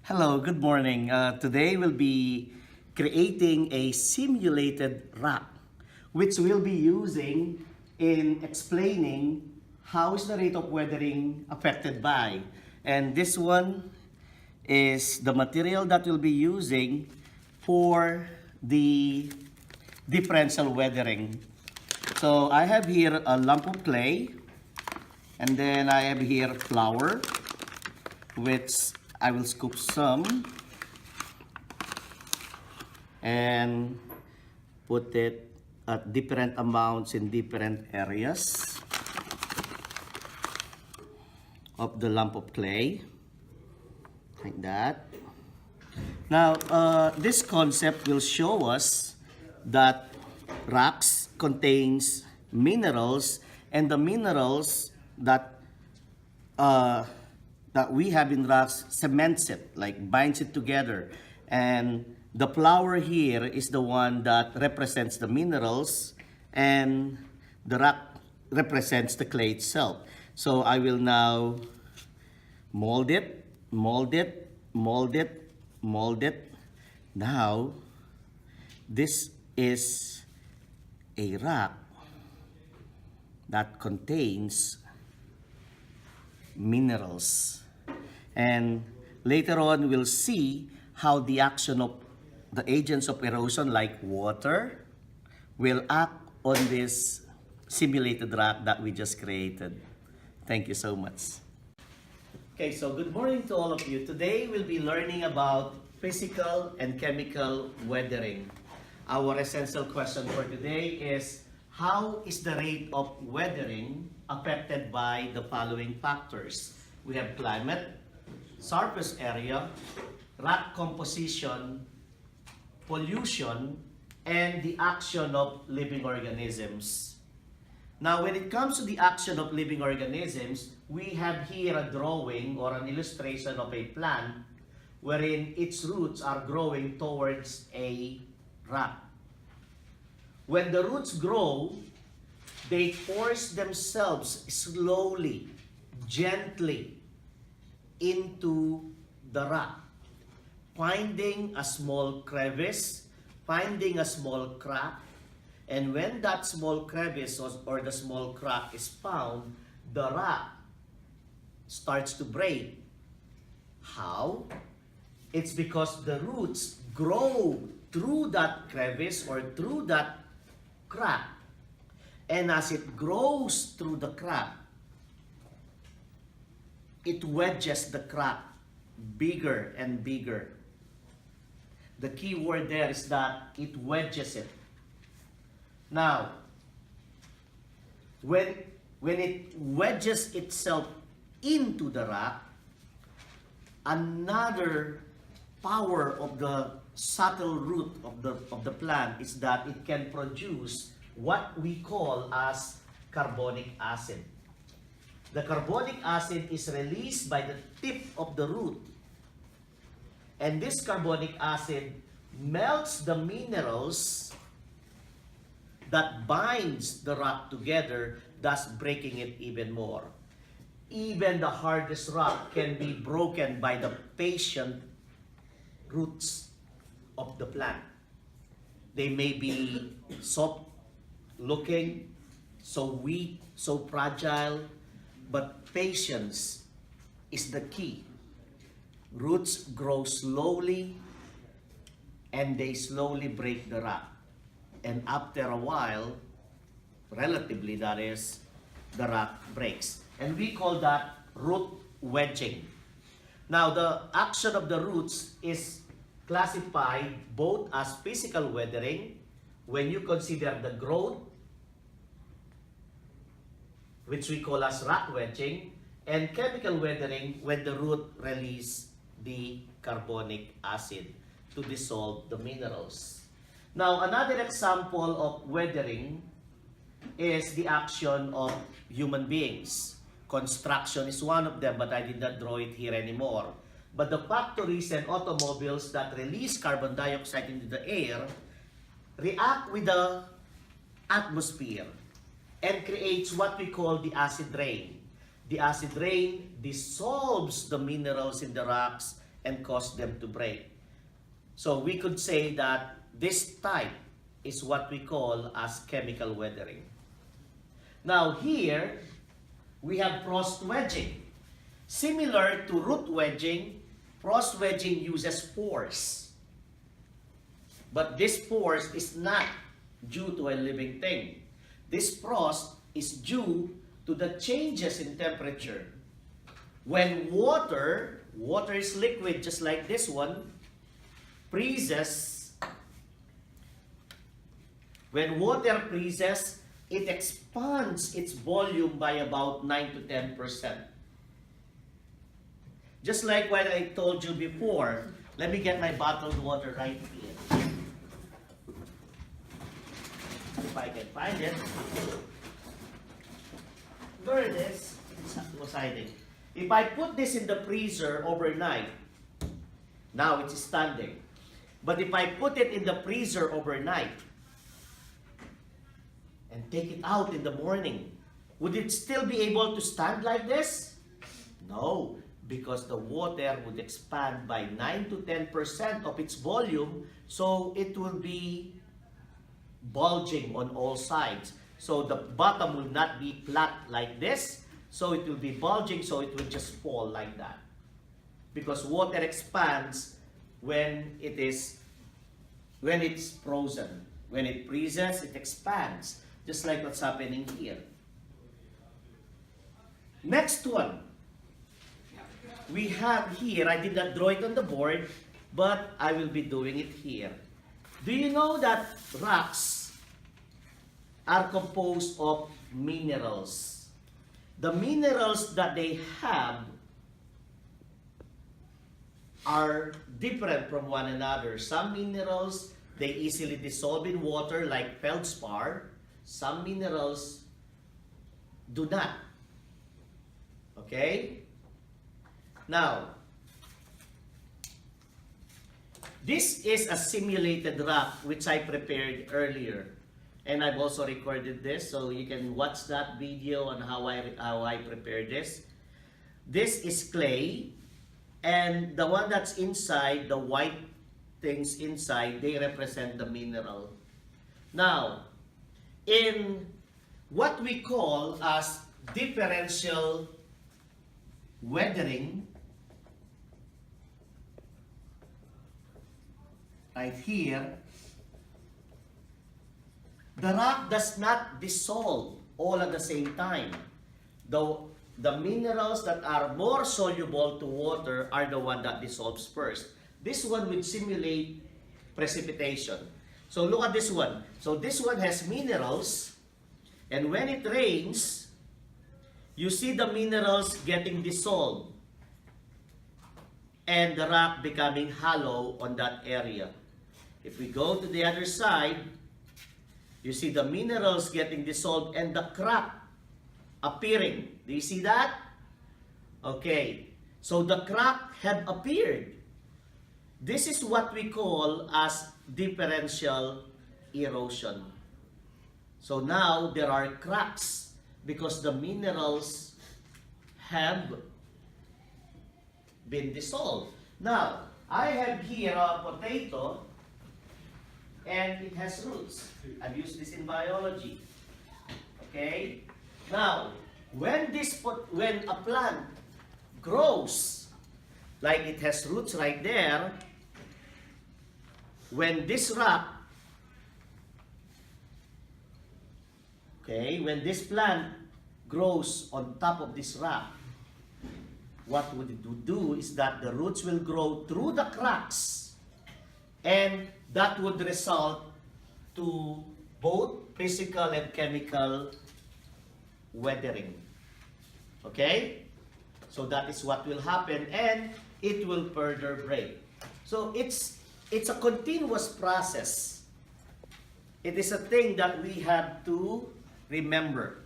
Hello, good morning. Today we'll be creating a simulated rock, which we'll be using in explaining how is the rate of weathering affected by. And this one is the material that we'll be using for the differential weathering. So I have here a lump of clay, and then I have here flour, which I will scoop some and put it at different amounts in different areas of the lump of clay, like that. Now, this concept will show us that rocks contains minerals, and the minerals that we have in rocks cements it, like binds it together. And the flour here is the one that represents the minerals, and the rock represents the clay itself. So I will now mold it, mold it, mold it, mold it. Now, this is a rock that contains minerals. And later on, we'll see how the action of the agents of erosion, like water, will act on this simulated rock that we just created. Thank you so much. Okay, so good morning to all of you. Today, we'll be learning about physical and chemical weathering. Our essential question for today is, how is the rate of weathering affected by the following factors? We have climate, surface area, rock composition, pollution, and the action of living organisms. Now, when it comes to the action of living organisms, we have here a drawing or an illustration of a plant wherein its roots are growing towards a rock. When the roots grow, they force themselves slowly, gently into the rock, finding a small crevice, finding a small crack, and when that small crevice or the small crack is found, the rock starts to break. How? It's because the roots grow through that crevice or through that crack, and as it grows through the crack, it wedges the crack bigger and bigger. The key word there is that it wedges it. Now, when it wedges itself into the rock, another power of the subtle root of the plant is that it can produce what we call as carbonic acid. The carbonic acid is released by the tip of the root, and this carbonic acid melts the minerals that binds the rock together, thus breaking it even more. Even the hardest rock can be broken by the patient roots of the plant. They may be soft looking, so weak, so fragile, but patience is the key. Roots grow slowly, and they slowly break the rock. And after a while, relatively that is, the rock breaks. And we call that root wedging. Now, the action of the roots is classified both as physical weathering, when you consider the growth, which we call as rock wedging, and chemical weathering when the root release the carbonic acid to dissolve the minerals. Now, another example of weathering is the action of human beings. Construction is one of them, but I did not draw it here anymore. But the factories and automobiles that release carbon dioxide into the air react with the atmosphere and creates what we call the acid rain. The acid rain dissolves the minerals in the rocks and cause them to break. So we could say that this type is what we call as chemical weathering. Now here, we have frost wedging. Similar to root wedging, frost wedging uses force. But this force is not due to a living thing. This frost is due to the changes in temperature. When water is liquid just like this one, freezes. When water freezes, it expands its volume by about 9 to 10%. Just like what I told you before, let me get my bottled water right here. If I can find it. There it is. It was hiding. If I put this in the freezer overnight, now it's standing. But if I put it in the freezer overnight and take it out in the morning, would it still be able to stand like this? No, because the water would expand by 9 to 10% of its volume, so it will be bulging on all sides. So the bottom will not be flat like this, so it will be bulging, so it will just fall like that. Because water expands when it's frozen. When it freezes, it expands, just like what's happening here. Next one. We have here, I did not draw it on the board, but I will be doing it here. Do you know that rocks are composed of minerals? The minerals that they have are different from one another. Some minerals, they easily dissolve in water like feldspar. Some minerals do not. Okay? Now, this is a simulated rock which I prepared earlier. And I've also recorded this, so you can watch that video on how I prepared this. This is clay, and the one that's inside, the white things inside, they represent the mineral. Now, in what we call as differential weathering, right here, the rock does not dissolve all at the same time. Though the minerals that are more soluble to water are the one that dissolves first. This one would simulate precipitation. So look at this one. So this one has minerals, and when it rains, you see the minerals getting dissolved and the rock becoming hollow on that area. If we go to the other side, you see the minerals getting dissolved and the crack appearing. Do you see that? Okay. So the crack had appeared. This is what we call as differential erosion. So now there are cracks because the minerals have been dissolved. Now, I have here a potato and it has roots. I've used this in biology. Okay? Now, when a plant grows, like it has roots right there, when this rock, okay, when this plant grows on top of this rock, what would it do is that the roots will grow through the cracks, and that would result to both physical and chemical weathering. Okay? So that is what will happen, and it will further break. So it's a continuous process. It is a thing that we have to remember.